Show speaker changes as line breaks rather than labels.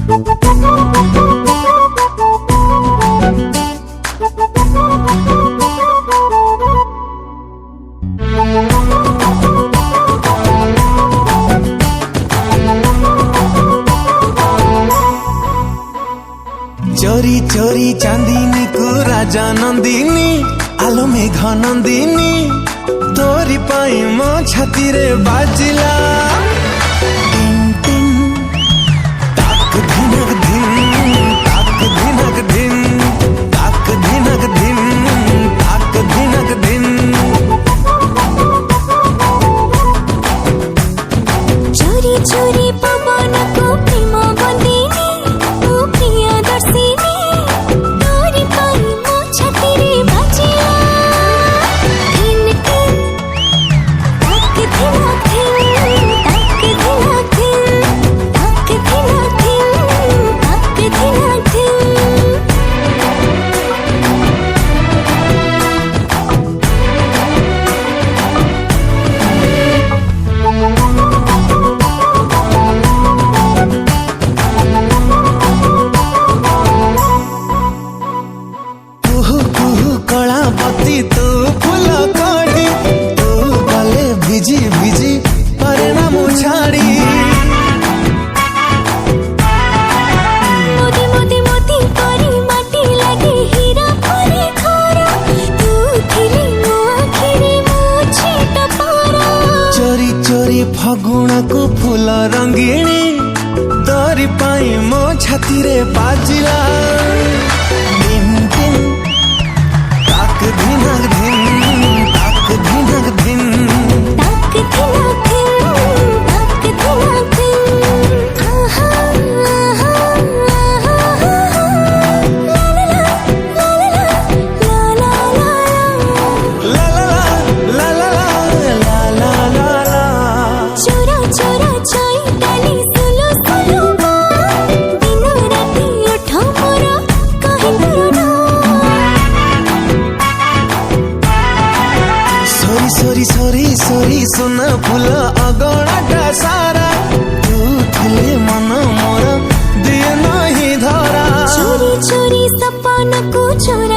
चोरी चोरी चांदीनी को राजा नंदिनी आलो मेघ नंदिनी तोरी पाई मो छाती रे बाजिला टिन टिन ताक धिनक धिन ताक धिनक धिन ताक धिनक धिन ताक धिनक धिन।
चोरी चोरी पवन को प्रेम बंदिनी ओ प्रिय दर्शिनी तोरी पाई मो छाती रे बाजिला टिन टिन ताक धिनक धिन ताक धिनक धिन ताक धिनक धिन ताक धिनक धिन।
कला बत्ती तू फूल कढ़ी तू गले भिजी भिजी परिणाम छाड़ी
मोदी मोदी मोदी परी माटी लगे हीरा परी खारा तू थिली मो आखिरे मो छेट पारा।
चोरी चोरी फगुण को फूल रंगीणी तोरी पाई मो छाती रे बाजिला टिन टिन ताक धिनक धिन ताक धिनक धिन
ताक धिनक धिन ताक धिनक धिन। आहा आहा आहा ला ला ला ला ला ला ला
ला ला ला ला ला ला।
चोरा चोरा चाई डाली सुलो सुलो दिन राति उठो मोरा कहीं करो
सोरी सोरी सोरी सोरी सोना फूल अगणाटा सारा तू थिले मन मोर दिए नहीं धरा।
चोरी चोरी सपन को चोरा